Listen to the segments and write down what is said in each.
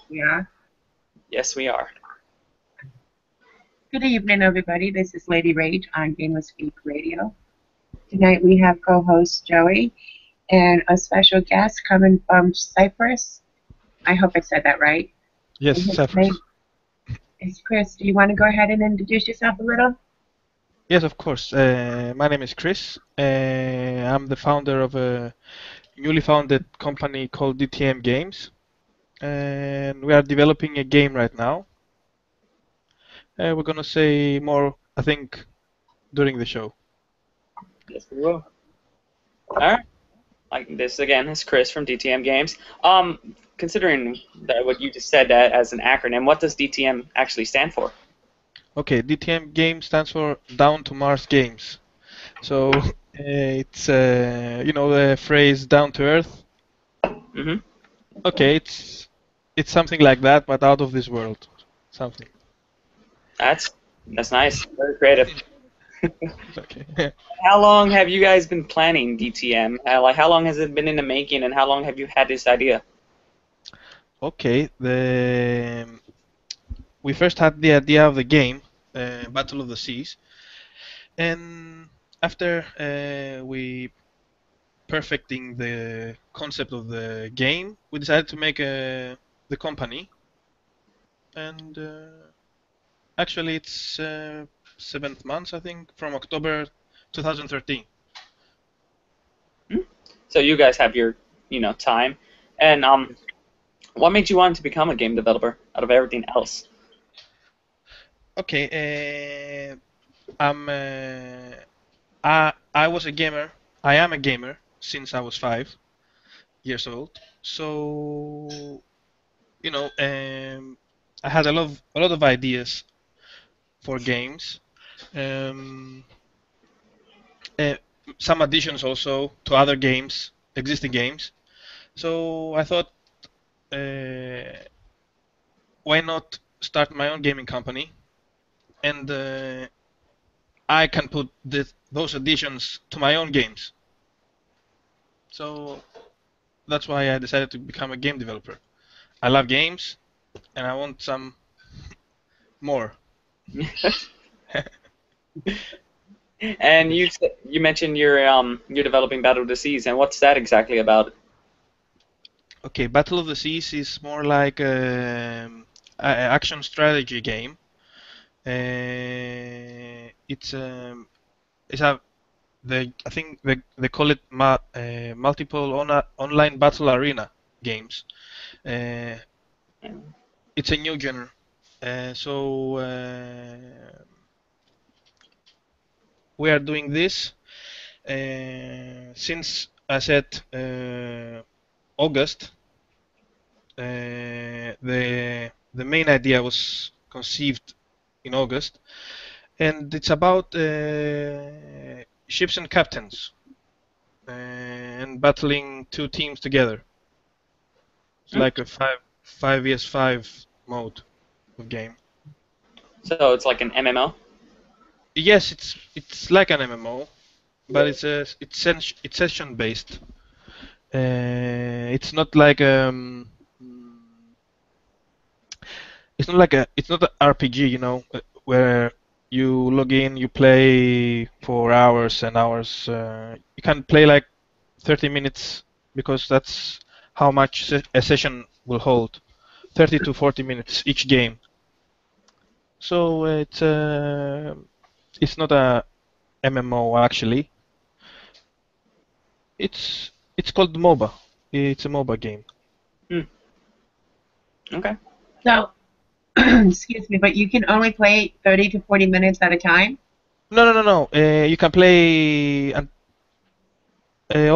Yeah. Yes, we are. Good evening, everybody. This is Lady Rage on Game of Speak Radio. Tonight we have co-host Joey and a special guest coming from Cyprus. I hope I said that right. Yes, And his name Cyprus. is Chris. Do you want to go ahead and introduce yourself a little? Yes, of course. My name is Chris. I'm the founder of a newly founded company called DTM Games, and we are developing a game right now. We're gonna say more, I think, during the show. Yes, we will. All right. Like this again is Chris from DTM Games. Considering that what you just said as an acronym, what does DTM actually stand for? Okay, DTM Games stands for Down to Mars Games. So it's the phrase "down to Earth." Mm-hmm. Okay, it's something like that, but out of this world. Something. That's nice. Very creative. Okay. How long have you guys been planning DTM? How long has it been in the making, and how long have you had this idea? Okay, we first had the idea of the game, Battle of the Seas, and after we perfecting the concept of the game, we decided to make the company, and actually it's 7 months, I think, from October 2013. Hmm? So you guys have your, time, and what made you want to become a game developer out of everything else? Okay, I'm I was a gamer. I am a gamer since I was 5 years old. So I had a lot of ideas for games. Um, uh, some additions also to other games, existing games. So I thought, uh, why not start my own gaming company, and I can put those additions to my own games. So that's why I decided to become a game developer. I love games, and I want some more. And you mentioned you're developing Battle of the Seas, and what's that exactly about? Okay, Battle of the Seas is more like a action strategy game. It's a I think they call it multiple online battle arena games. Uh, it's a new genre. So we are doing this since I said August. The main idea was conceived in August, and it's about ships and captains and battling two teams together. It's Hmm? like a five vs 5 mode of game. So it's like an MMO. Yes, it's like an MMO, but it's session based. It's not like it's not an RPG, where you log in, you play for hours and hours. You can play like 30 minutes because that's how much a session will hold. 30 to 40 minutes each game. So it's not a MMO actually. It's called MOBA. It's a MOBA game. Hmm. Okay. So, excuse me, but you can only play 30 to 40 minutes at a time? No. You can play all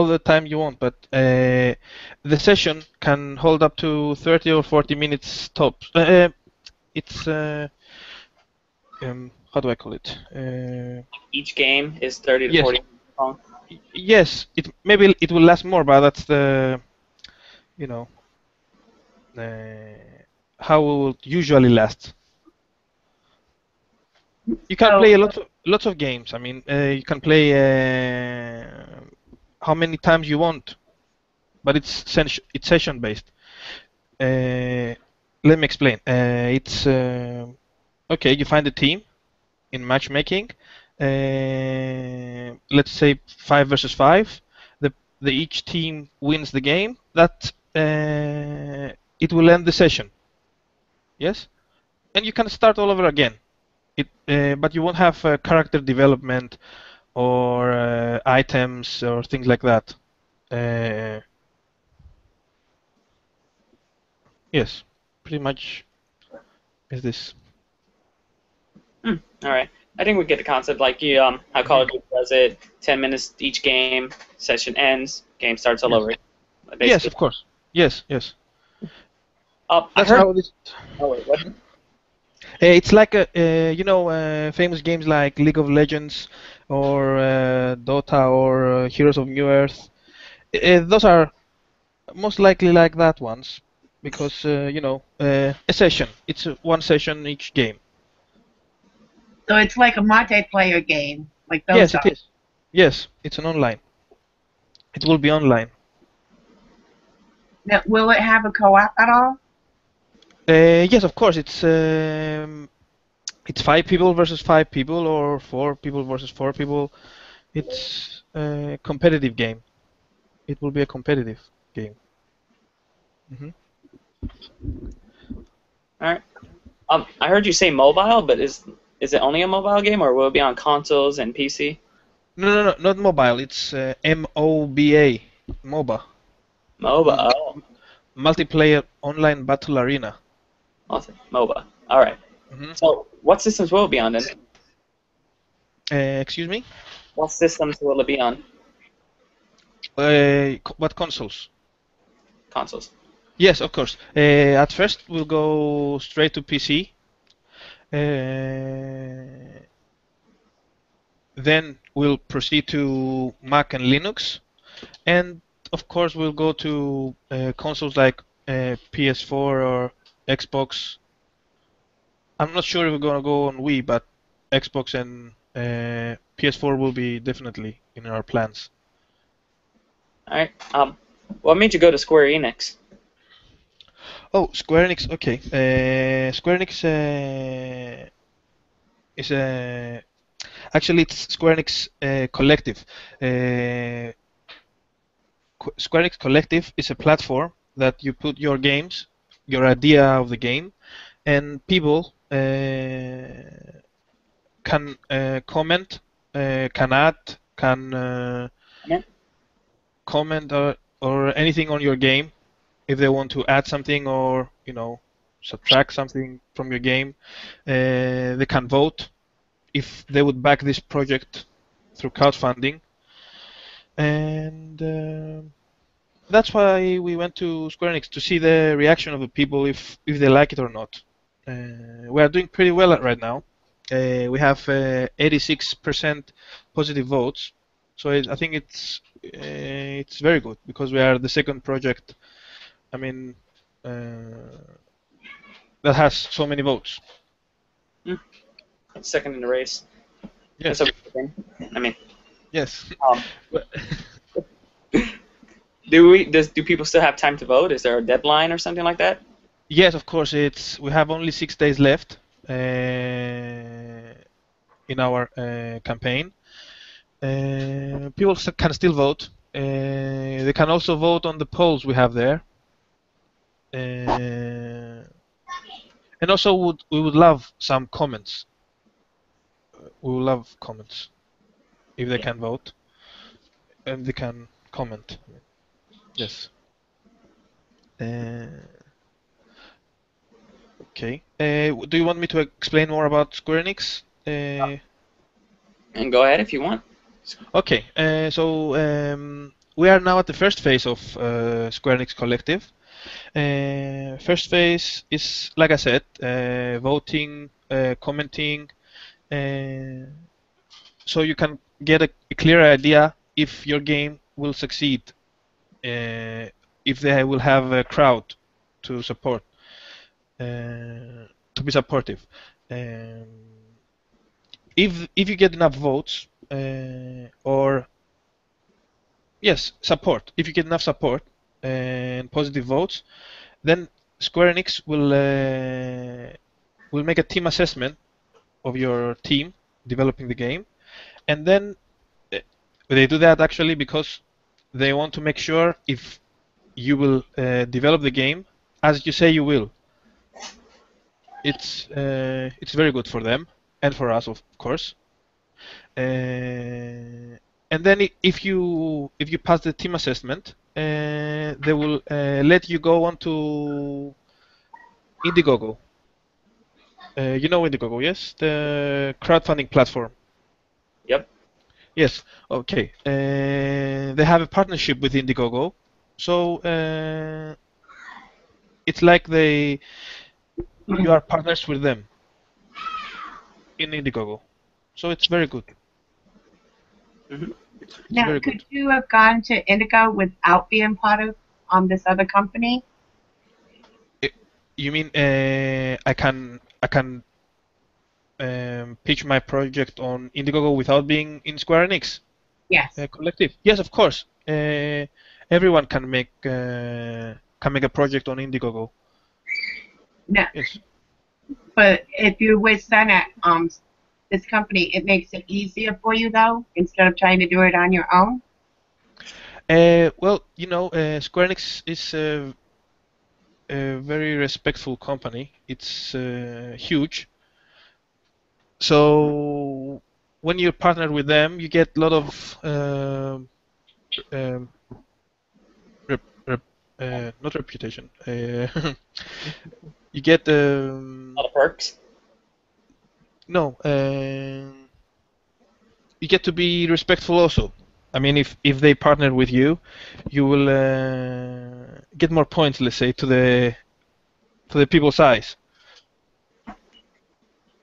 the time you want, but the session can hold up to 30 or 40 minutes tops. It's how do I call it? Each game is 30 to Yes, 40 minutes long. yes. Maybe it will last more, but that's the you know how it will usually last. You can So, play lots of games. I mean, you can play how many times you want, but it's session based. Uh, Let me explain. It's okay. You find a team in matchmaking. Let's say 5 versus 5. The each team wins the game. That it will end the session. Yes, and you can start all over again. But you won't have character development or items or things like that. Uh, yes, pretty much is this. All right. I think we get the concept. Like you, how Call of Duty does it. 10 minutes each game. Session ends. Game starts all Yes. over. Yes, Basically. of course. Yes, yes. I That's heard. how it is. Oh wait, what? It's like famous games like League of Legends or Dota or Heroes of New Earth. Those are most likely like that ones because a session. It's one session each game. So it's like a multiplayer game, like those Yes, are. it is. Yes, it's an online. It will be online. Now, will it have a co-op at all? Yes, of course. It's 5 people versus 5 people or 4 people versus 4 people. It's a competitive game. It will be a competitive game. Hmm. All right. I heard you say mobile, but is it only a mobile game, or will it be on consoles and PC? No, not mobile. It's MOBA, MOBA, MOBA. M- Oh, multiplayer online battle arena. awesome. MOBA. All right. Hmm. So, what systems will it be on then? Excuse me? What systems will it be on? What consoles? Consoles. Yes, of course. At first, we'll go straight to PC. Then we'll proceed to Mac and Linux. And of course, we'll go to consoles like PS4 or Xbox. I'm not sure if we're gonna go on Wii, but Xbox and PS4 will be definitely in our plans. All right. What made you go to Square Enix? Oh, Square Enix. Okay. Square Enix is actually it's Square Enix Collective. Uh, Square Enix Collective is a platform that you put your games, your idea of the game, and people can comment, can add, can Yeah. comment or anything on your game if they want to add something or subtract something from your game. They can vote if they would back this project through crowdfunding, and that's why we went to Square Enix to see the reaction of the people if they like it or not. We are doing pretty well right now. We have 86% positive votes, so I think it's very good because we are the second project. I mean, that has so many votes. Second in the race. Yes. That's a good thing. I mean, Yes. um, do people still have time to vote? Is there a deadline or something like that? Yes, of course. We have only 6 days left in our campaign. People can still vote. They can also vote on the polls we have there. And also, we would love some comments. We would love comments if they can vote and they can comment. Yes. Okay. Do you want me to explain more about Square Enix? And go ahead if you want. Okay. So we are now at the first phase of Square Enix Collective. First phase is, like I said, voting, commenting, so you can get a clear idea if your game will succeed, if they will have a crowd to support, to be supportive. Um, if you get enough votes, or yes, support. If you get enough support and positive votes, then Square Enix will make a team assessment of your team developing the game, and then they do that actually because they want to make sure if you will develop the game as you say you will. It's very good for them and for us, of course. And then if you pass the team assessment, they will let you go on to Indiegogo. You know Indiegogo, yes? The crowdfunding platform. Yep. Yes. Okay. They have a partnership with Indiegogo, so it's like you are partners with them in Indiegogo. So it's very good. Mm-hmm. It's Now, very could good. you have gone to Indigo without being part of this other company? You mean I can pitch my project on Indiegogo without being in Square Enix Yes. Collective? Yes, of course. Everyone can make a project on Indiegogo. No, Yes. but if you're with Senate, this company, it makes it easier for you though, instead of trying to do it on your own. Well, Square Enix is a very respectful company. It's huge. So when you partner with them, you get a lot of um, not reputation. You get All the perks. no. You get to be respectful also. I mean, if they partner with you, you will get more points. Let's say to the people's eyes.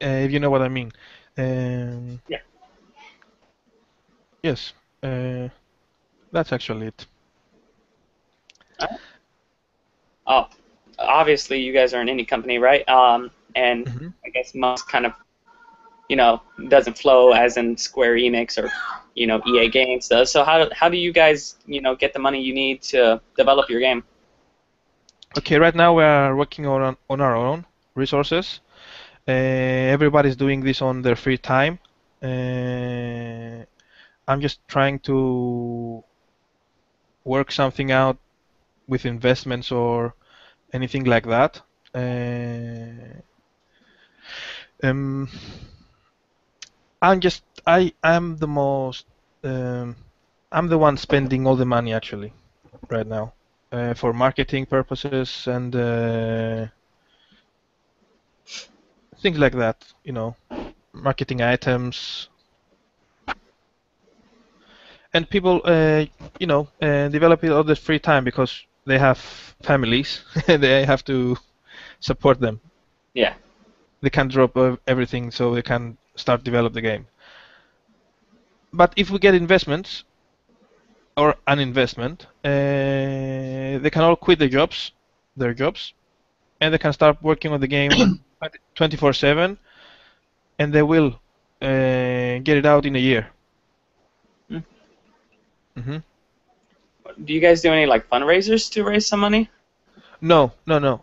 If you know what I mean. Yeah. Yes. That's actually it. Oh, obviously you guys are an indie company, right? And Mhm. I guess most kind of, doesn't flow as in Square Enix or, EA Games does. So how do you guys, get the money you need to develop your game? Okay, right now we are working on our own resources. Everybody's doing this on their free time. I'm just trying to work something out with investments or anything like that. Um, I'm the most I'm the one spending all the money actually right now for marketing purposes and things like that. Marketing items and people develop it all the free time because they have families. They have to support them. Yeah. They can't drop everything so they can start develop the game. But if we get investments or an investment, they can all quit their jobs, and they can start working on the game 24/7, and they will get it out in a year. Hmm. Hmm. Do you guys do any like fundraisers to raise some money? No, no, no.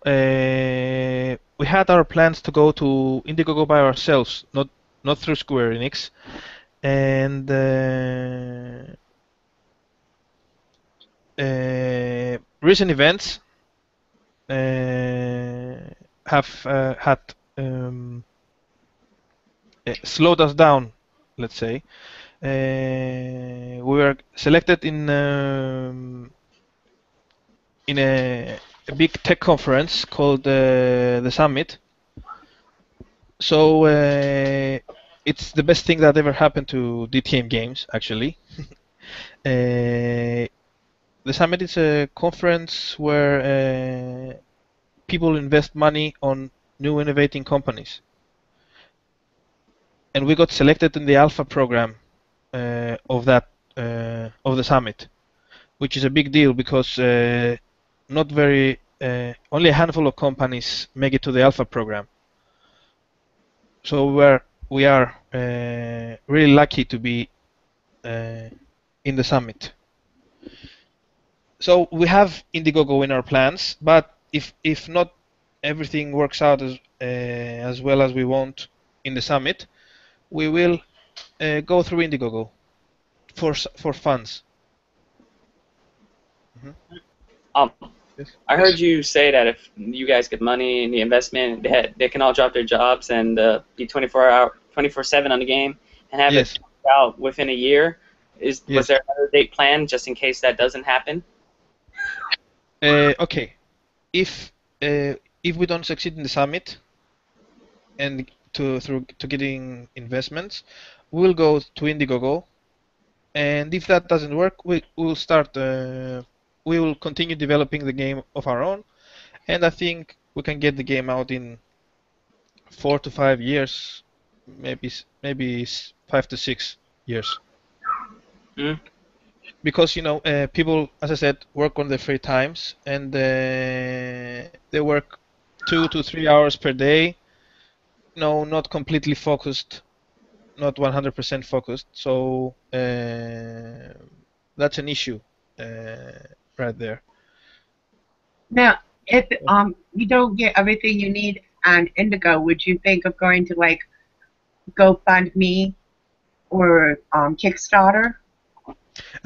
We had our plans to go to Indiegogo by ourselves, not through Square Enix, and recent events have had slowed us down, let's say. We were selected in a big tech conference called the Summit. So it's the best thing that ever happened to DTM Games, actually. The Summit is a conference where people invest money on new innovating companies. And we got selected in the alpha program of the summit, which is a big deal because not very only a handful of companies make it to the alpha program. So we are really lucky to be in the summit. So we have Indiegogo in our plans, but if not everything works out as well as we want in the summit, we will go through Indiegogo for funds. Mhm. Um, Yes. I heard you say that if you guys get money in the investment, they can all drop their jobs and be 24/7 on the game and have it Yes. out within a year. Was Yes. there another date planned just in case that doesn't happen? Okay. If uh, if we don't succeed in the summit and to getting investments, we'll go to Indiegogo, and if that doesn't work, we'll start. We will continue developing the game of our own, and I think we can get the game out in 4 to 5 years, maybe 5 to 6 years. Mm? Because people, as I said, work on their free times, and they work 2 to 3 hours per day. No, not completely focused, not 100% focused. So that's an issue right there. Now, if you don't get everything you need on Indigo, would you think of going to like GoFundMe or Kickstarter?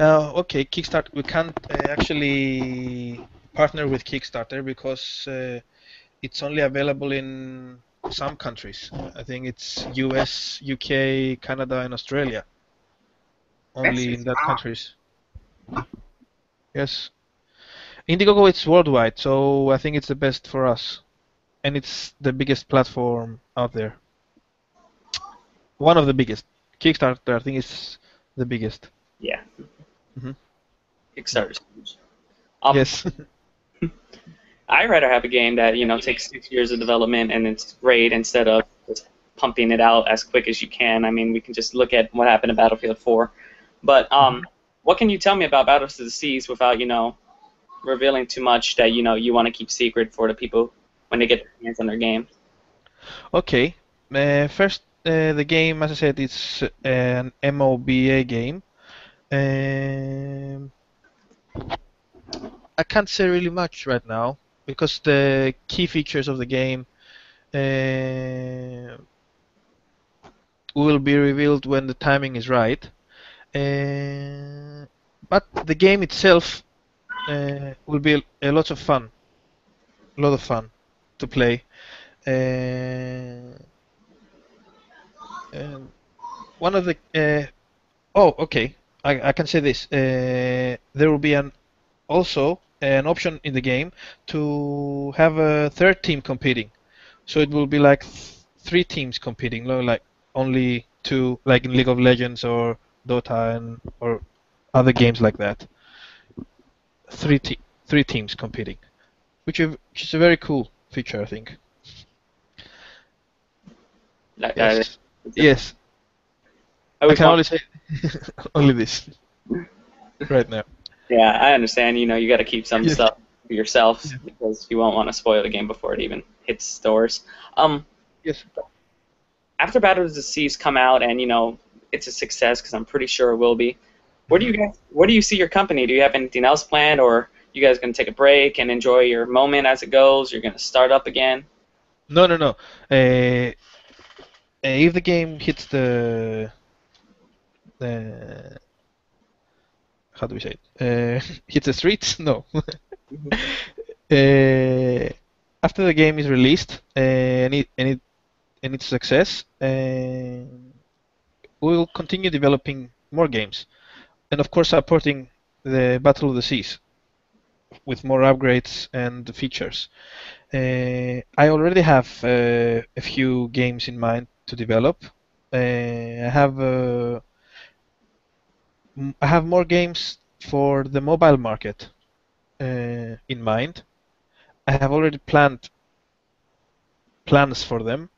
Okay, Kickstarter. We can't actually partner with Kickstarter because it's only available in some countries. I think it's US, UK, Canada, and Australia. This Only in is that countries. Yes. Indiegogo it's worldwide, so I think it's the best for us, and it's the biggest platform out there. One of the biggest. Kickstarter, I think, is the biggest. Yeah, Hmm. Kickstarter's huge. Yes. I'd rather have a game that takes 6 years of development and it's great instead of just pumping it out as quick as you can. I mean, we can just look at what happened to Battlefield 4. But what can you tell me about Battlefield of the Seas without revealing too much that you want to keep secret for the people when they get their hands on their game? Okay. First, the game, as I said, it's an MOBA game. Um, I can't say really much right now because the key features of the game uh, will be revealed when the timing is right. But the game itself will be a lot of fun, a lot of fun to play. Uh, and one of the oh, okay, I can say this. There will be also an option in the game to have a third team competing. So it will be like 3 teams competing, not like only two, like in League of Legends or Dota or other games like that. Three te 3 teams competing, which is a very cool feature, I think. Like, Yes, yes. I I always can want. only say only this right now. Yeah, I understand. You got to keep some Yes, stuff for yourself yeah, because you won't want to spoil the game before it even hits stores. yes. After Battle of the Seas come out and it's a success because I'm pretty sure it will be. Mhm. Where do you see your company? Do you have anything else planned, or you guys gonna take a break and enjoy your moment as it goes? You're gonna start up again? No, no, no. If the game hits the how do we say it? Hits the streets? No. Mhm. uh, After the game is released and its success, we'll continue developing more games, and of course supporting the Battle of the Seas with more upgrades and features. I already have a few games in mind to develop. I have more games for the mobile market in mind. I have already planned plans for them,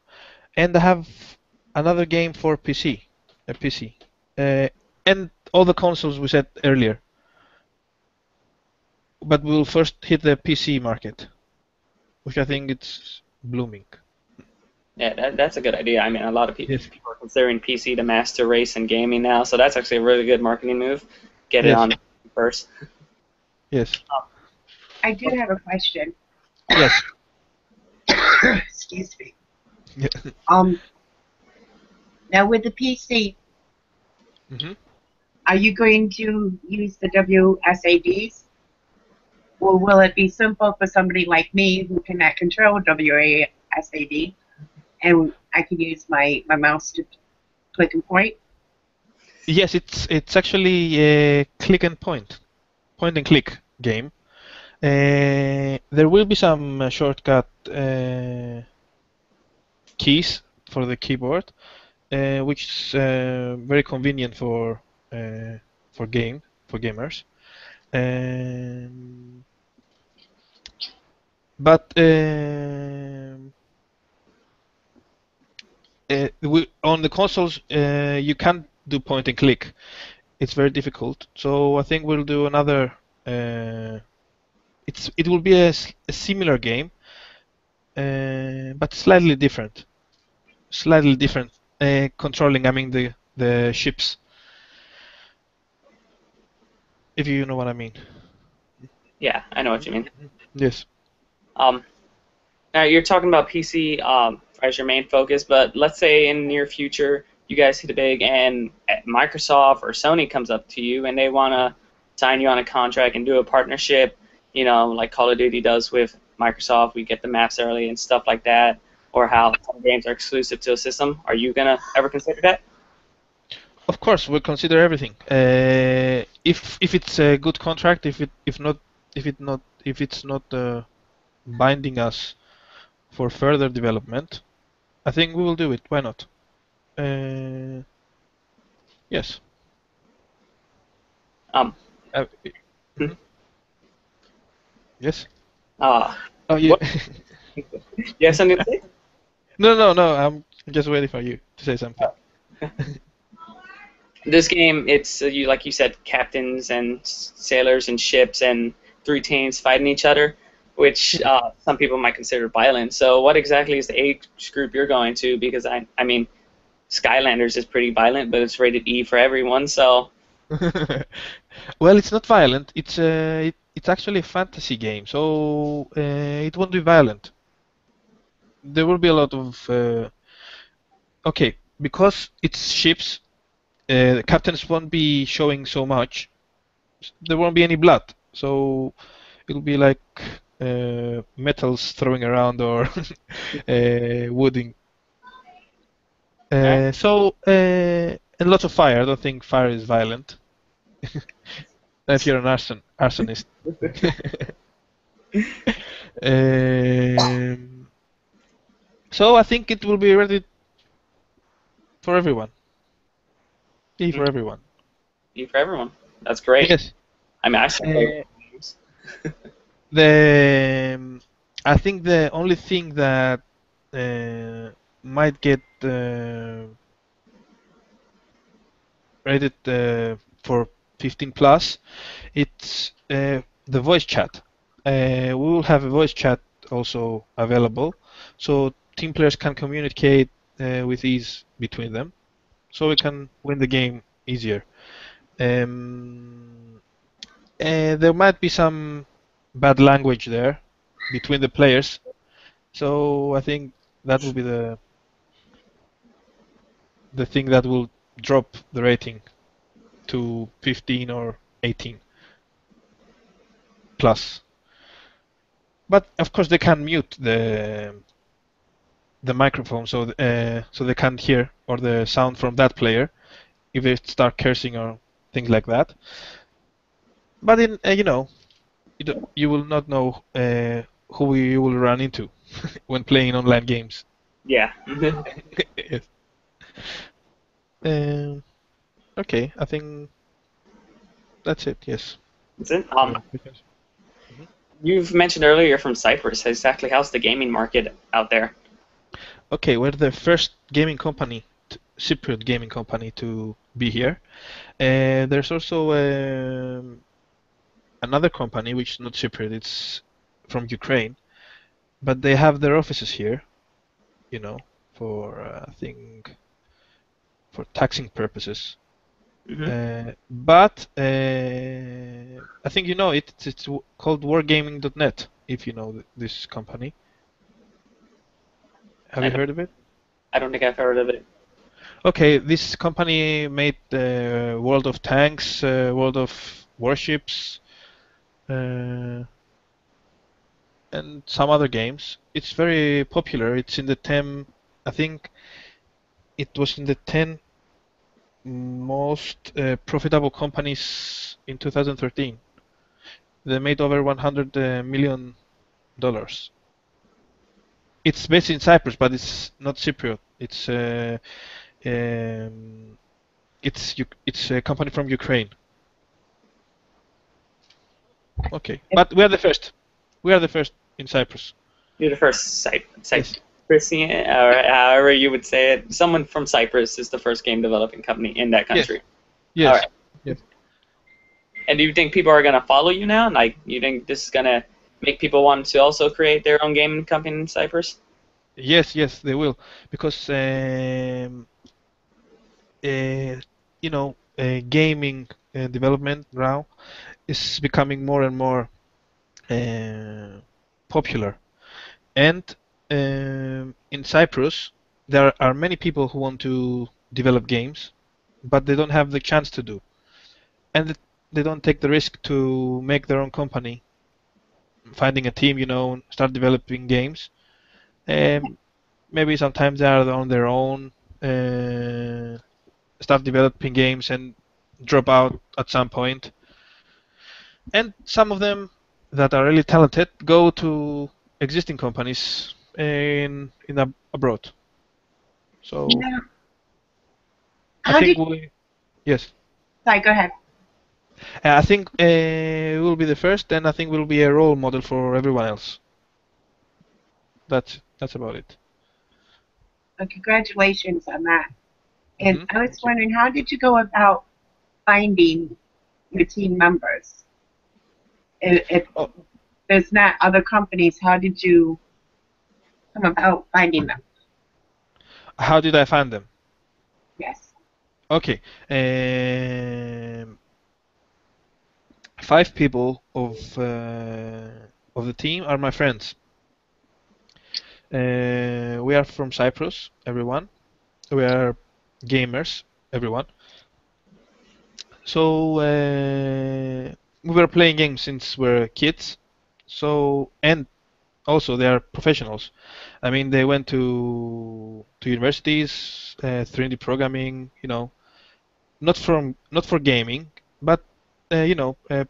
and I have another game for PC, a PC, and all the consoles we said earlier. But we'll first hit the PC market, which I think it's blooming. Yeah, that's a good idea. I mean, a lot of people Yes, are considering PC the master race in gaming now, so that's actually a really good marketing move. Get it yes, on first. yes, I do have a question. yes. Excuse me. Yeah. Now with the PC, hmm are you going to use the WSADs? Or will it be simple for somebody like me who cannot control WASAD and I can use my mouse to click and point? Yes, it's actually a point and click game. There will be some shortcut keys for the keyboard, which is very convenient for gamers. Um, but on the consoles, you can't do point and click. It's very difficult. So I think we'll do another. It will be a similar game, but slightly different. Slightly different controlling. I mean the ships, if you know what I mean. Yeah, I know what you mean. Yes. Um, Now you're talking about PC as your main focus, but let's say in the near future you guys hit it big and Microsoft or Sony comes up to you and they want to sign you on a contract and do a partnership, like Call of Duty does with Microsoft. We get the maps early and stuff like that, or how some games are exclusive to a system. Are you gonna ever consider that? Of course, we'll consider everything. If it's a good contract, if it's not binding us for further development, I think we will do it. Why not? Uh, yes. Um, Uh, mhm. Yes. uh, Oh, yeah. what? Yes, something to say? No. I'm just waiting for you to say something. This game, it's you like you said, captains and sailors and ships and three teams fighting each other, which some people might consider violent. So, what exactly is the age group you're going to? Because I mean, Skylanders is pretty violent, but it's rated E for everyone. So, Well, it's not violent. It's actually a fantasy game, so it won't be violent. There will be a lot of okay, because it's ships. The captains won't be showing so much. There won't be any blood, so it'll be like metals throwing around or wooding. alright. And lots of fire. I don't think fire is violent. If you're an arsonist. Um, so I think it will be ready for everyone. E for everyone. E for everyone. That's great. Yes. I mean, I still play Uh, games. the I think the only thing that might get rated for 15 plus, it's the voice chat. We will have a voice chat also available, so team players can communicate with ease between them, so we can win the game easier. Um, there might be some bad language there between the players, so I think that will be the thing that will drop the rating to 15 or 18 plus. But of course they can mute the microphone so they can't hear or the sound from that player if they start cursing or things like that. But in you will not know who you will run into when playing online games. Yeah. Yes. Um, okay, I think that's it. Yes. That's it. For your questions. Mhm. You've mentioned earlier you're from Cyprus. Exactly, how's the gaming market out there? Okay, we're the first gaming company, Cypriot gaming company to be here. There's also another company which is not Cypriot, it's from Ukraine, but they have their offices here, for I think for taxing purposes. Hmm. But I think you know it. It's called wargaming.net, if you know this company. Have you heard of it? I don't think I've heard of it. Okay, this company made World of Tanks, World of Warships, and some other games. It's very popular. It's in the 10, I think it was in the 10 most profitable companies in 2013. They made over $100 million. It's based in Cyprus, but it's not Cypriot. Um, it's a company from Ukraine. Okay, but we are the first. We are the first in Cyprus. You're the first Yes. Cyprian, or however you would say it. Someone from Cyprus is the first game developing company in that country. Yes. All right. Yes. And do you think people are gonna follow you now? Like, you think this is gonna make people want to also create their own gaming company in Cyprus? Yes, they will, because gaming development now is becoming more and more popular, and in Cyprus there are many people who want to develop games, but they don't have the chance to do, and they don't take the risk to make their own company, finding a team, start developing games. Maybe sometimes they are on their own, start developing games and drop out at some point. And some of them that are really talented go to existing companies abroad. So Now, I how think did? yes. Sorry, go ahead. I think we'll be the first, and I think we'll be a role model for everyone else. That's about it. Well, congratulations on that. And Mhm. I was Thank you. wondering, how did you go about finding your team members? If Oh, there's not other companies, how did you come about finding them? how did I find them? Yes. Okay. 5 people of the team are my friends. We are from Cyprus, everyone. We are gamers, everyone. So we were playing games since we were kids. So, and also they are professionals. I mean, they went to universities, 3D programming, not for gaming, but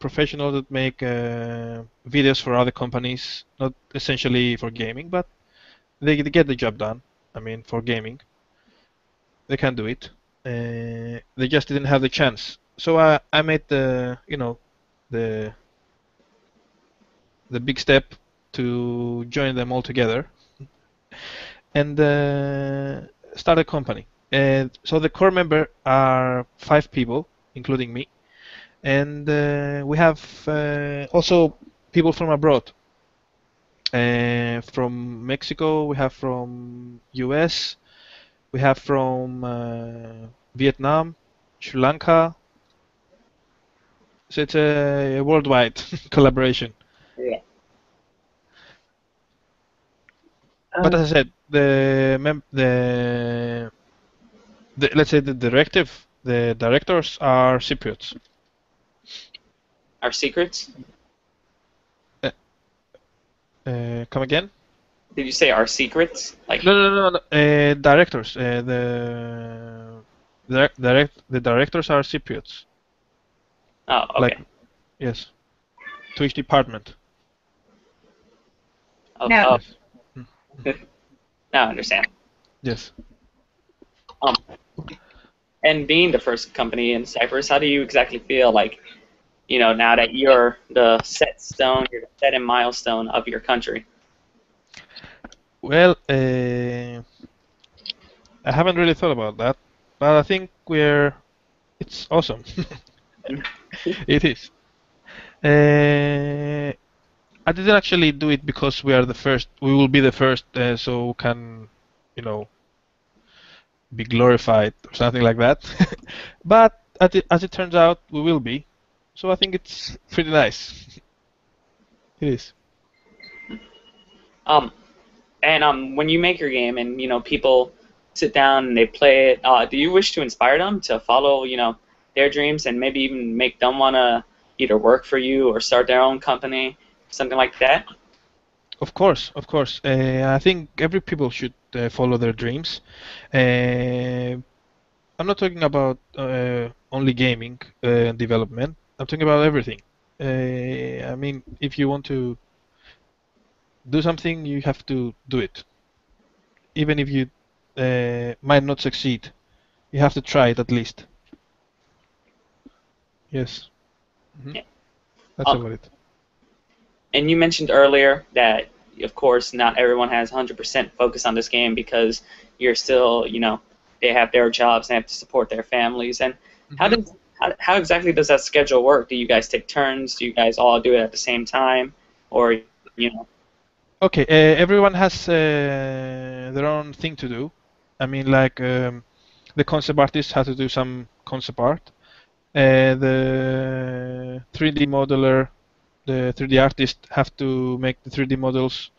professionals that make videos for other companies, not essentially for gaming, but they get the job done. I mean, for gaming, they can do it. They just didn't have the chance. So I made the the big step to join them all together and start a company. And so the core member are 5 people, including me, and we have also people from abroad. From Mexico, we have from US, we have from Vietnam, Sri Lanka. So it's a worldwide collaboration. Yeah. But as I said, the let's say the directors are Cypriots. Our secrets? Uh, Come again? Did you say our secrets? Like, No. Directors. The directors are Cypriots. oh, Like, okay. yes, to each department. Oh, Now, oh, Yes. Mm. now I understand. Yes. Um, and being the first company in Cyprus, how do you exactly feel like, now that you're the you're the set and milestone of your country? Well, I haven't really thought about that, but I think it's awesome. It is. Uh, I didn't actually do it because we are the first. We will be the first, so can, you know, be glorified or something like that. But as it turns out, we will be. So I think it's pretty nice. It is. Um, And when you make your game and people sit down and they play it, do you wish to inspire them to follow their dreams and maybe even make them want to either work for you or start their own company, something like that? Of course, of course. I think every people should follow their dreams. Uh, I'm not talking about only gaming development. I'm talking about everything. I mean, if you want to do something, you have to do it, even if you might not succeed. You have to try it at least. Yes. Yeah. That's Um, about it. and you mentioned earlier that, of course, not everyone has 100% focus on this game because you're still, they have their jobs and have to support their families. And how Mhm. does how exactly does that schedule work? Do you guys take turns? Do you guys all do it at the same time, or you know? Okay, everyone has their own thing to do. I mean, like the concept artist has to do some concept art. The 3D modeler, the 3D artist have to make the 3D models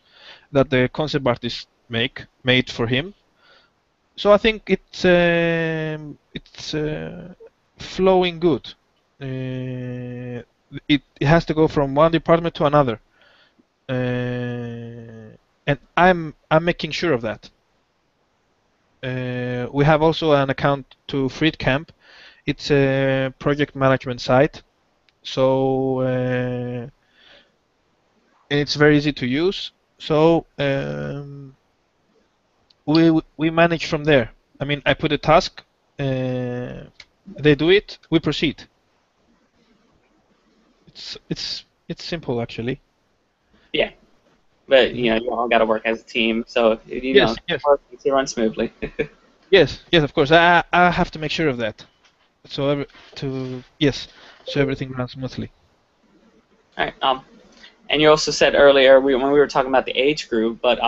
that the concept artist made for him. So I think it's flowing good. It has to go from one department to another, and I'm making sure of that. We have also an account to FreeCamp. It's a project management site, so and it's very easy to use. So we manage from there. I mean, I put a task, they do it, we proceed. It's simple actually. Yeah, but Mhm. you all got to work as a team, so Yes, yes, work needs to run smoothly. yes, yes. Of course, I have to make sure of that. So yes, so everything runs smoothly. All right. And you also said earlier when we were talking about the age group, but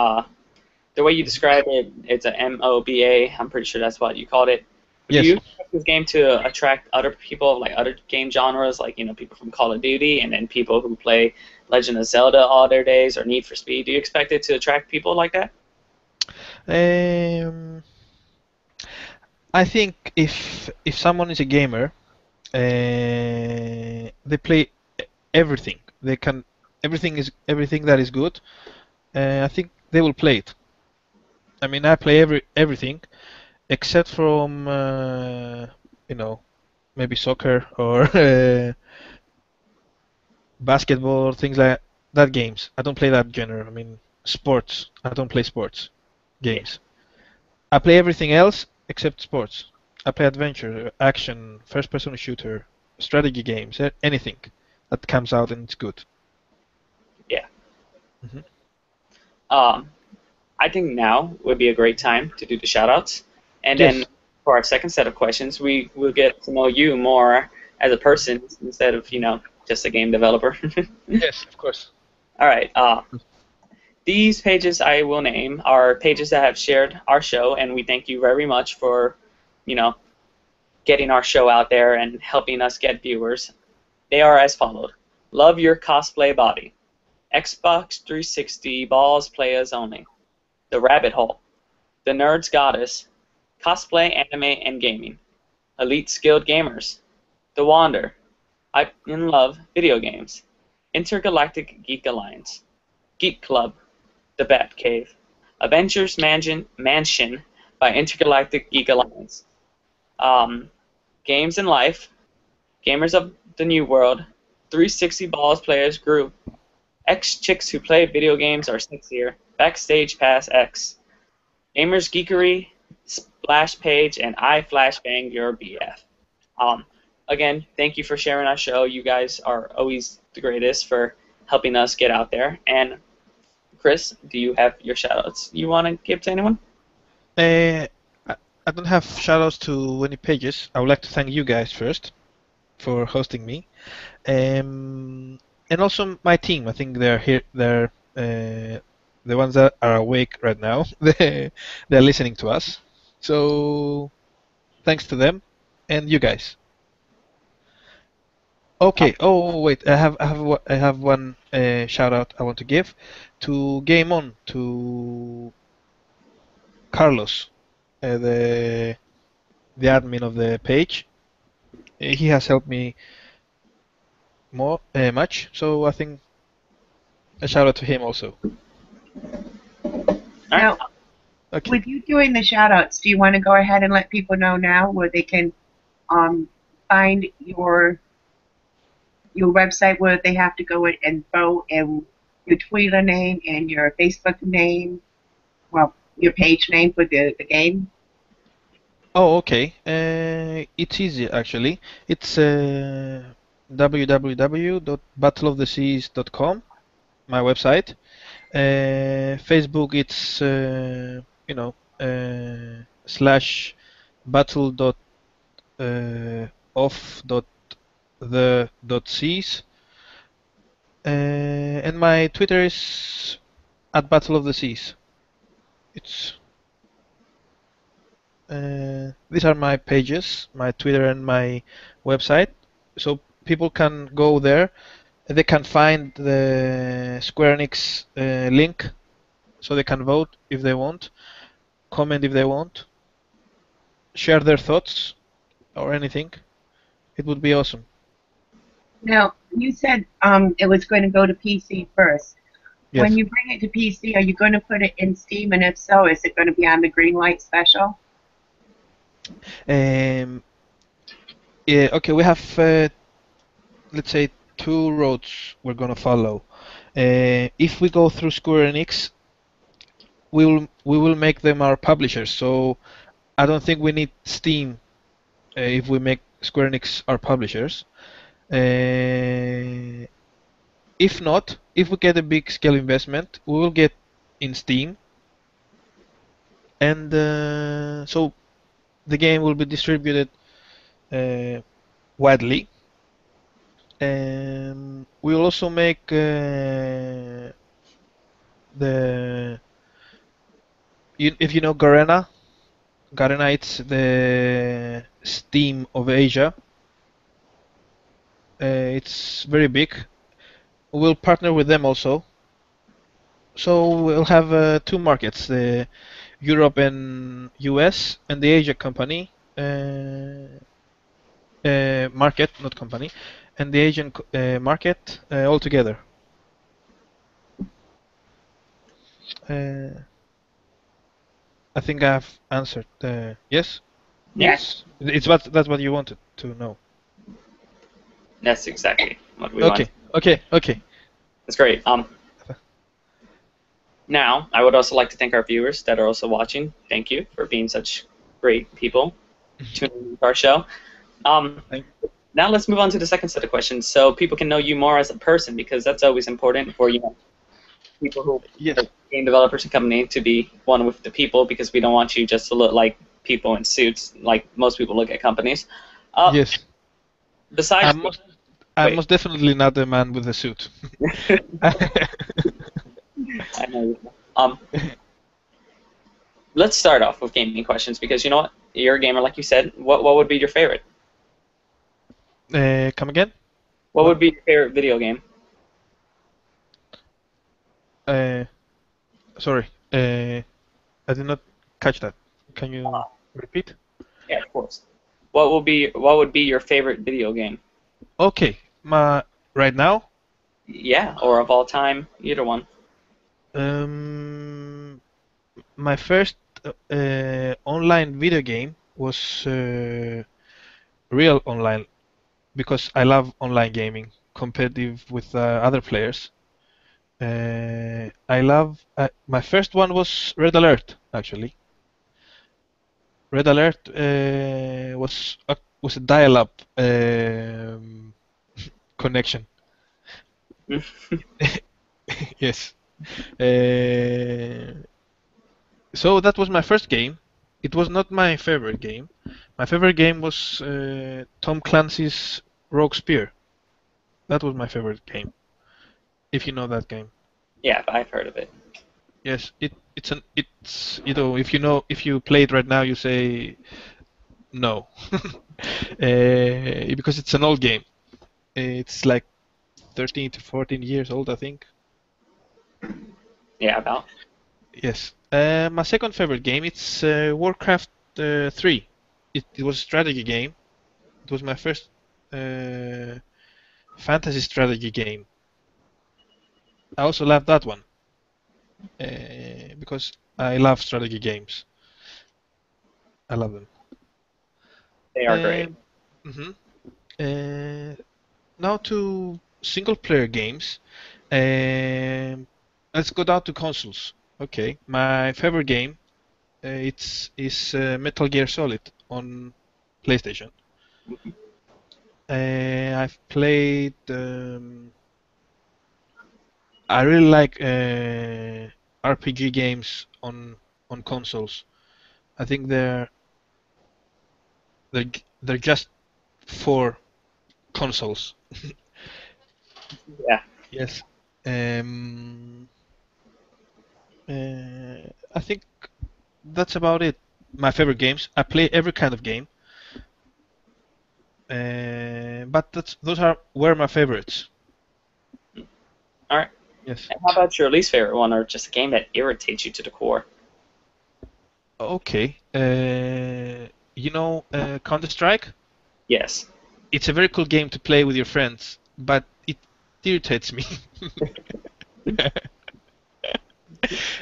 the way you describe it, it's a MOBA. I'm pretty sure that's what you called it. But do Yes. you expect this game to attract other people, like other game genres, like people from Call of Duty, and then people who play Legend of Zelda all their days or Need for Speed? Do you expect it to attract people like that? Um, I think if someone is a gamer, they play everything. They can everything that is good. I think they will play it. I mean, I play everything except from you know maybe soccer or basketball, things like that. Games. I don't play that genre. I mean, sports. I don't play sports Yeah. games. I play everything else except sports. I play adventure, action, first-person shooter, strategy games, anything that comes out and it's good. Yeah. Hmm. Um, I think now would be a great time to do the shoutouts. And then Yes, for our second set of questions, we will get to know you more as a person instead of, just a game developer. yes, of course. All right. These pages I will name are pages that have shared our show, and we thank you very much for, you know, getting our show out there and helping us get viewers. They are as followed. Love your cosplay body. Xbox 360 balls players only. The Rabbit Hole. The Nerd's Goddess. Cosplay, anime, and gaming. Elite Skilled Gamers. The Wander. I in love video games. Intergalactic Geek Alliance. Geek Club. The Bat Cave. Avengers Mansion by Intergalactic Geek Alliance. Um, Games in Life. Gamers of the New World. 360 Balls Players Group. X Chicks Who Play Video Games Are Sexier. Backstage Pass X. Gamers Geekery. Splash Page, and I Flashbang Your BF. Um, Again, thank you for sharing our show. You guys are always the greatest for helping us get out there. And Chris, do you have your shoutouts you want to give to anyone? Uh, I don't have shoutouts to any pages. I would like to thank you guys first for hosting me, and also my team. I think they're here. They're the ones that are awake right now. They're listening to us. So thanks to them and you guys. Okay. Oh wait, I have one shout out I want to give to Game On, to Carlos, the admin of the page. He has helped me much, so I think a shout out to him also. All right. Now, Okay. with you doing the shout outs, do you want to go ahead and let people know now where they can find your website, where they have to go in and vote, and your Twitter name and your Facebook name, well, your page name for the game? Oh, okay. It's easy actually. It's www.battleoftheseas.com, my website. Facebook, it's slash battle dot off dot the dot seas. And my Twitter is at Battle of the Seas. It's these are my pages, my Twitter and my website, so people can go there. They can find the Square Enix link, so they can vote if they want, comment if they want, share their thoughts or anything. It would be awesome. Now, you said it was going to go to PC first. When Yes. you bring it to PC, are you going to put it in Steam? And if so, is it going to be on the Greenlight Special? Um, yeah. Okay. We have let's say two roads we're gonna follow. If we go through Square Enix, we will make them our publishers. So I don't think we need Steam if we make Square Enix our publishers. Uh, if not, if we get a big scale investment, we will get in Steam, and so the game will be distributed uh, widely. We will also make the if you know Garena, it's the Steam of Asia. It's very big. We'll partner with them also. So we'll have two markets, the Europe and US, and the Asia company market, not company, and the Asian market all together. Uh, I think I've answered. Yes, Yes. that's what you wanted to know. That's exactly what we want. Okay. That's great. Now, I would also like to thank our viewers that are also watching. Thank you for being such great people tuning into our show. Thank- Now let's move on to the second set of questions, so people can know you more as a person, because that's always important for people who Yes. like game developers and company to be one with the people, because we don't want you just to look like people in suits like most people look at companies. Yes. Besides, I'm wait. most definitely not the man with the suit. I know. Let's start off with gaming questions, because you know what? You're a gamer, like you said. What would be your favorite? Come again? What would be your favorite video game? Uh, Sorry. I did not catch that. Can you repeat? Yeah, of course. What would be your favorite video game? Okay. Right now, Yeah, or of all time, either one. um, my first online video game was real online because I love online gaming, competitive with other players. I love my first one was Red Alert actually. Red Alert was a dial-up connection. Yes. Uh, so that was my first game. It was not my favorite game. My favorite game was Tom Clancy's Rogue Spear. That was my favorite game. If you know that game. Yeah, I've heard of it. Yes, it's if you play it right now you say no. Because it's an old game. It's like 13 to 14 years old, I think. Yeah, about. Yes. My second favorite game, it's Warcraft 3. It was a strategy game. It was my first fantasy strategy game. I also love that one because I love strategy games. I love them. They are great. Mhm. Uh, Now to single player games. Um, let's go down to consoles. Okay, my favorite game it's is Metal Gear Solid on PlayStation. I've played. I really like RPG games on consoles. I think they're just for consoles. Yeah. Yes. Um, I think that's about it. My favorite games. I play every kind of game, but those were my favorites. All right. Yes. And how about your least favorite one, or just a game that irritates you to the core? Okay. Counter-Strike? Yes. It's a very cool game to play with your friends, but it irritates me.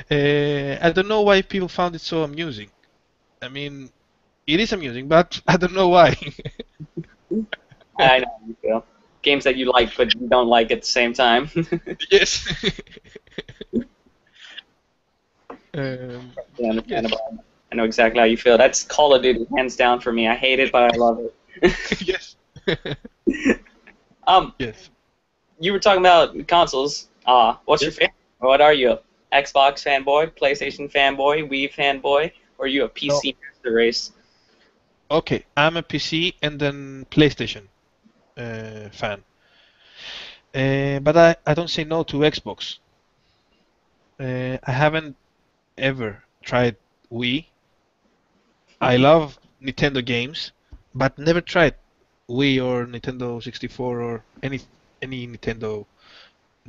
I don't know why people found it so amusing. I mean, it is amusing, but I don't know why. I know how you feel. Games that you like, but you don't like at the same time. Yes. Yeah, Yes. understandable. I know exactly how you feel. That's Call of Duty, hands down for me. I hate it, but I love it. Yes. Um, Yes. you were talking about consoles. What's your Yes. favorite? What are you? Xbox fanboy, PlayStation fanboy, Wii fanboy, or are you a No. PC master race? Okay, I'm a PC and then PlayStation fan. But I don't say no to Xbox. I haven't ever tried Wii. I love Nintendo games, but never tried Wii or Nintendo 64 or any Nintendo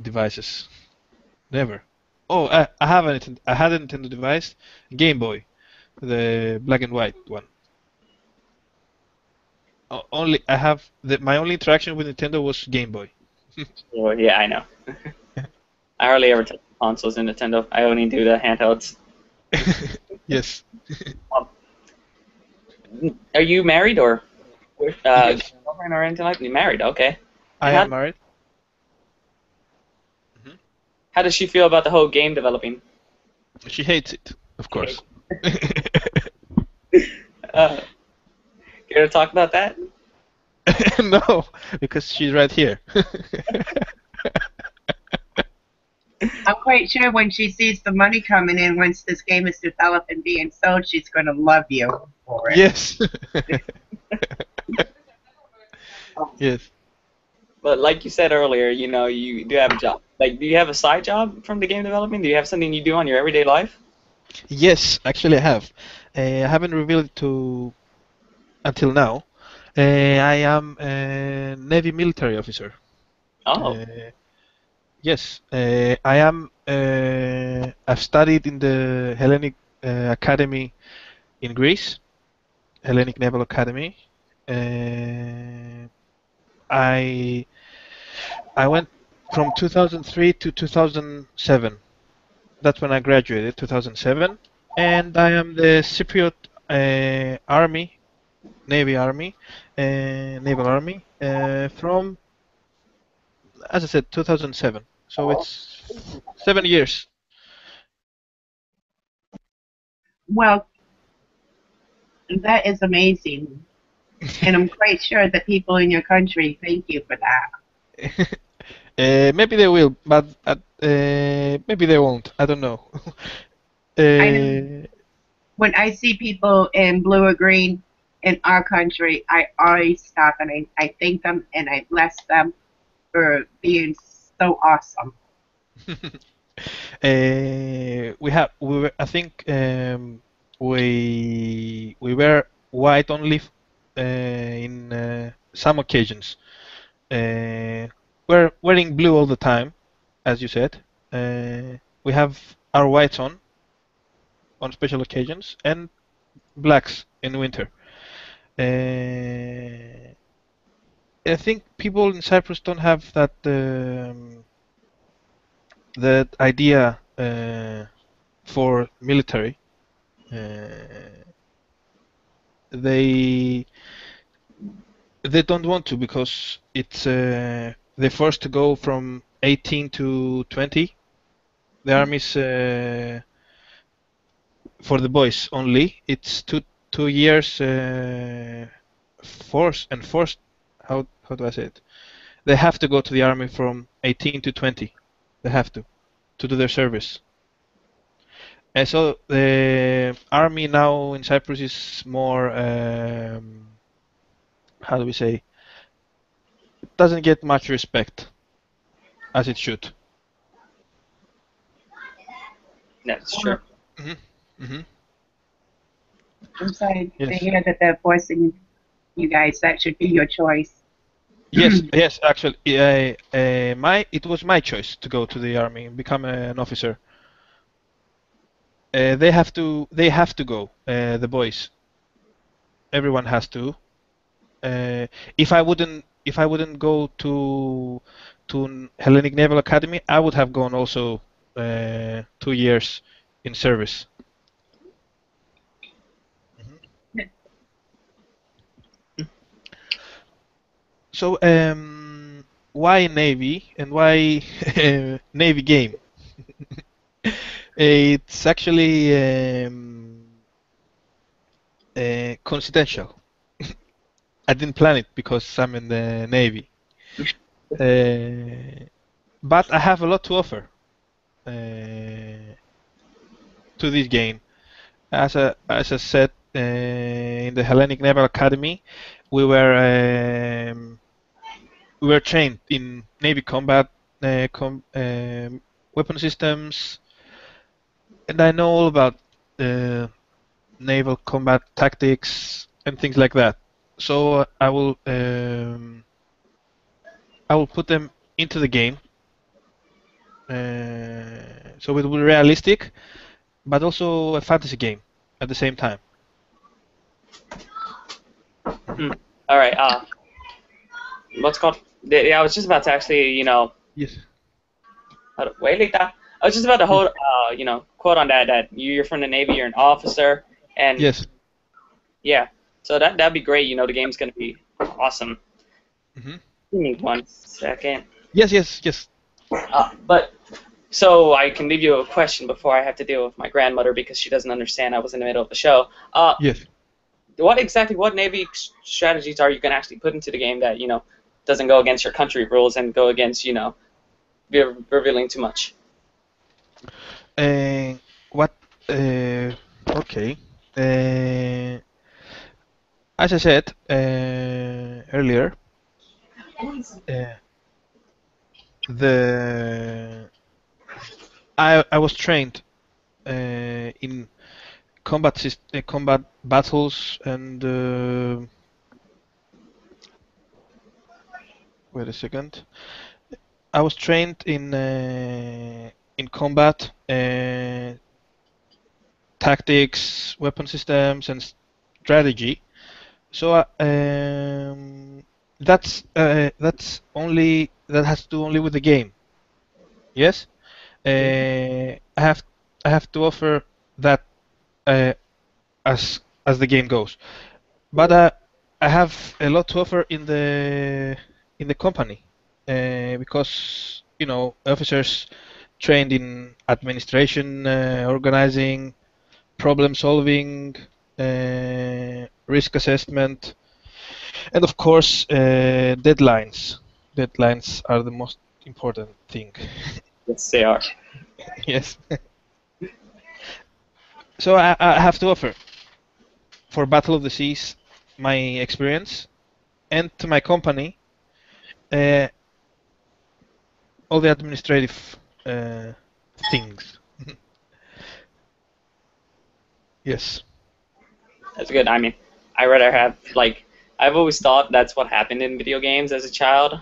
devices. Never. Oh, I have I had a Nintendo device, Game Boy, the black and white one. Only I have my only interaction with Nintendo was Game Boy. Oh, yeah, I know. I hardly ever touch consoles in Nintendo. I only do the handhelds. Yes. Um, are you married or Yes, girlfriend or anything like that? You're married, okay. I And am married. Mhm. how does she feel about the whole game developing? She hates it, of Okay. course. Uh, care to talk about that? No, because she's right here. I'm quite sure when she sees the money coming in, once this game is developed and being sold, she's going to love you for it. Yes. Yes. But like you said earlier, you do have a job. Like, do you have a side job from the game developing? Do you have something you do on your everyday life? Yes, actually I have. I haven't revealed it to until now. I am a Navy military officer. Oh, Uh, yes, I am. I've studied in the Hellenic Academy in Greece, Hellenic Naval Academy. Uh, I I went from 2003 to 2007. That's when I graduated, 2007, and I am the Cypriot Army, Navy Army, Naval Army from, as I said, 2007. So it's 7 years. Well, that is amazing. And I'm quite sure that people in your country thank you for that. Maybe they will, but maybe they won't. I don't know. I know uh, when I see people in blue or green in our country, I always stop and I thank them and I bless them for being so awesome. I think we wear white only in some occasions. we're wearing blue all the time, as you said. We have our whites on special occasions and blacks in winter. I think people in Cyprus don't have that idea for military. They they don't want to because it's they're forced to go from 18 to 20. The army's for the boys only. It's 2 years forced. How do I say it? They have to go to the army from 18 to 20. They have to do their service. And so the army now in Cyprus is more how do we say? Doesn't get much respect as it should. That's true. Mm-hmm. I'm sorry to Yes. hear that they're forcing you guys. That should be your choice. Yes. Actually, it was my choice to go to the army and become an officer. They have to go. The boys. Everyone has to. If I wouldn't go to Hellenic Naval Academy, I would have gone also 2 years in service. So, why Navy and why Navy game? It's actually coincidental. I didn't plan it because I'm in the Navy. But I have a lot to offer to this game. As I said, in the Hellenic Naval Academy, we were trained in Navy combat, weapon systems, and I know all about naval combat tactics and things like that. So I will put them into the game, so it will be realistic, but also a fantasy game at the same time. All right. What's it called? Yeah, I was just about to actually, Yes. wait, Lita. I was just about to hold, quote on that you're from the Navy, you're an officer, and Yes. yeah. So that'd be great. The game's gonna be awesome. Hmm. Give me 1 second. Yes. But so I can leave you a question before I have to deal with my grandmother because she doesn't understand. I was in the middle of the show. Yes. What Navy strategies are you gonna actually put into the game that doesn't go against your country rules and go against revealing too much? What? Okay. Uh, as I said earlier, uh, the I was trained in combat battles and wait a second. I was trained in combat tactics, weapon systems, and strategy. So that has to do only with the game. Yes, I have to offer that uh, as the game goes. But I have a lot to offer in the company because officers trained in administration, organizing, problem solving, risk assessment, and of course deadlines. Deadlines are the most important thing. Yes, they are. Yes. So I have to offer for Battle of the Seas my experience and to my company uh, all the administrative things. Yes. That's good. I mean, I rather have I've always thought that's what happened in video games as a child.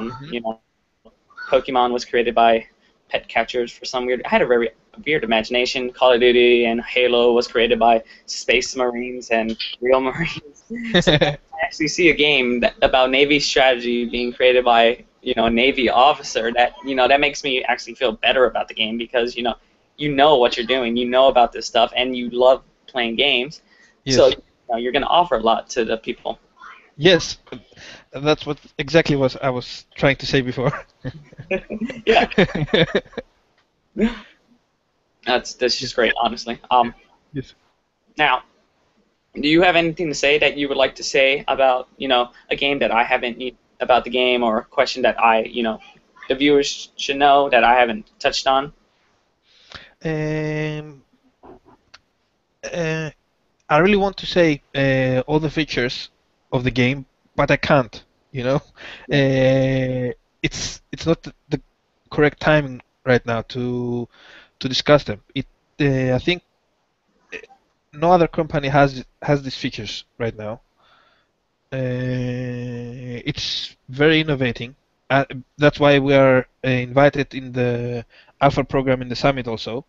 Mhm. You know, Pokemon was created by pet catchers for some weird. I had a very weird imagination. Call of Duty and Halo was created by space marines and real marines. So I actually see a game about Navy strategy being created by a Navy officer. That makes me actually feel better about the game because you know what you're doing. You know about this stuff, and you love playing games. So Yes. you're going to offer a lot to the people. Yes. That's what exactly what I was trying to say before. Yeah, that's Yes. just great, honestly. Yes. Now, do you have anything to say that you would like to say about, a game that I haven't about the game, or a question that the viewers should know that I haven't touched on? Um, uh, I really want to say all the features of the game, but I can't. You know, it's not the correct timing right now to discuss them. I think no other company has these features right now. It's very innovating. That's why we are invited in the alpha program in the summit also.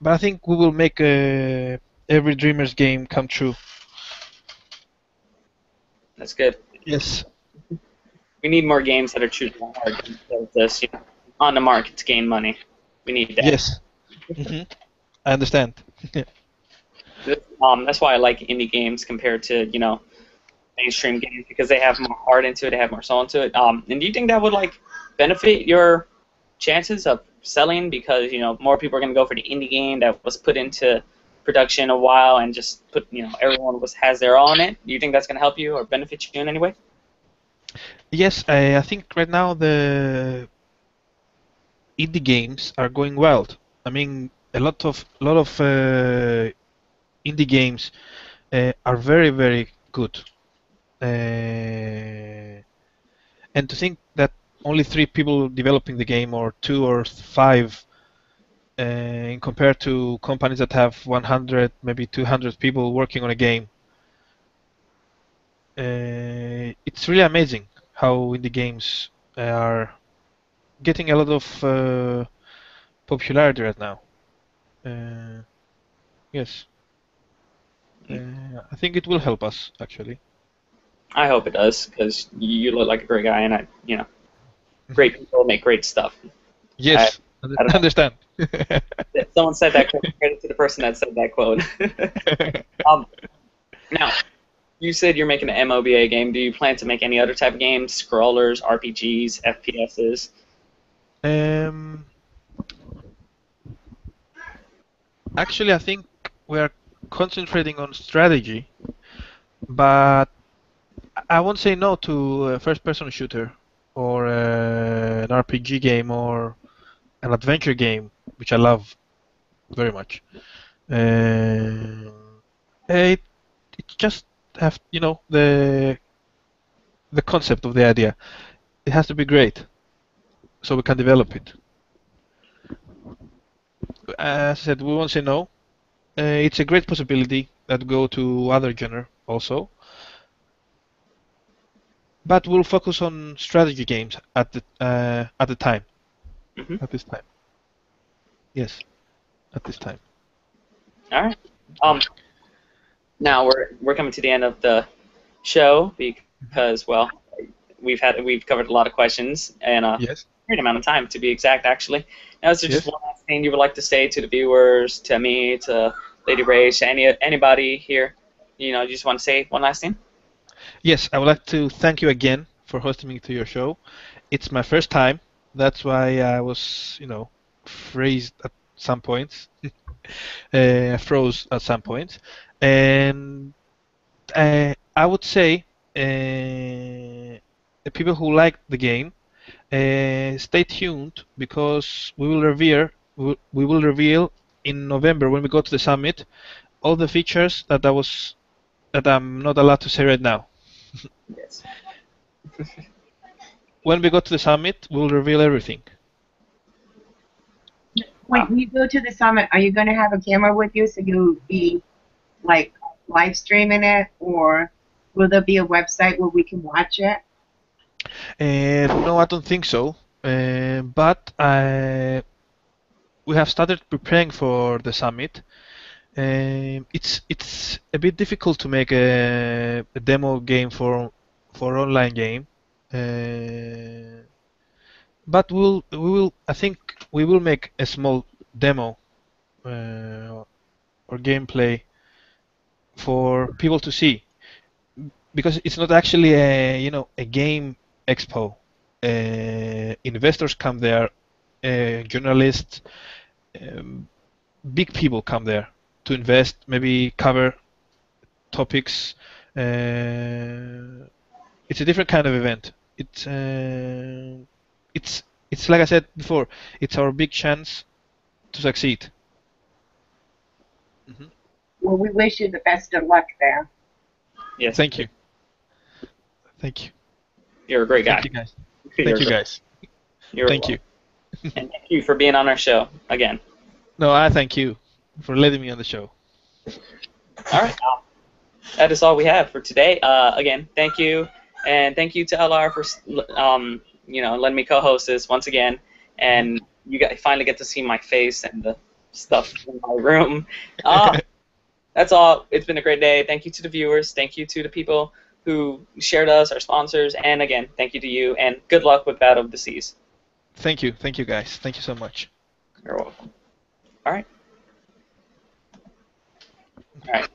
But I think we will make every dreamer's game come true. That's good. Yes. We need more games that are true to our heart instead of just, on the market to gain money. We need that. Yes. Hmm. I understand. That's why I like indie games compared to, mainstream games because they have more heart into it, they have more soul into it. And do you think that would benefit your chances of selling because more people are going to go for the indie game that was put into production a while and just put everyone has their all in it? Do you think that's going to help you or benefit you in any way? Yes, I think right now the indie games are going wild. I mean, a lot of indie games are very very good. And to think that only 3 people developing the game, or 2 or 5, compared to companies that have 100, maybe 200 people working on a game, it's really amazing how indie games are getting a lot of popularity right now. Uh, yes, I think it will help us actually. I hope it does because you look like a great guy and Mhm. great people make great stuff. I, Yes, I don't know. understand. Someone said that quote. Credit to the person that said that quote. um, Now, you said you're making an MOBA game. Do you plan to make any other type of games? Scrollers, RPGs, FPSs? um, Actually, I think we are concentrating on strategy, but I won't say no to a first-person shooter or an RPG game or an adventure game, which I love very much. Uh, it it just have the concept of the idea. It has to be great so we can develop it. As I said, we won't say no. It's a great possibility that go to other genre also, but we'll focus on strategy games at the time. Hmm. At this time, yes, at this time. All right. Um, Now we're coming to the end of the show Mhm. because well we've covered a lot of questions and a Yes, great amount of time to be exact actually. Now is there just yes, one last thing you would like to say to the viewers, to me, to Lady Ray, to anybody here? You just want to say one last thing? yes. I would like to thank you again for hosting me to your show. It's my first time. That's why I was, phrased at some points, froze at some points, and I would say the people who like the game, stay tuned because we will reveal in November when we go to the summit all the features that I'm not allowed to say right now. Yes. When we go to the summit, we'll reveal everything. When you go to the summit, are you going to have a camera with you so you'll be like live streaming it, or will there be a website where we can watch it? No, I don't think so. But we have started preparing for the summit. It's a bit difficult to make a demo game for online game. But we will I think we will make a small demo or gameplay for people to see, because it's not actually a game expo. Investors come there, journalists, um, big people come there to invest, maybe cover topics. It's a different kind of event. It's like I said before, it's our big chance to succeed. Mhm. Well, we wish you the best of luck there. Yes. Thank you. Thank you. You're a great guy. Thank you, guys. You're Thank you, great. guys. You're Thank welcome. you. And thank you for being on our show again. No, I thank you for letting me on the show. All right. That is all we have for today. Again, thank you, and thank you to LR for letting me co-host this once again. And you guys finally get to see my face and the stuff in my room. That's all. It's been a great day. Thank you to the viewers. Thank you to the people who shared us, our sponsors, and again, thank you to you. And good luck with Battle of the Seas. Thank you, guys. Thank you so much. You're welcome. All right. All right.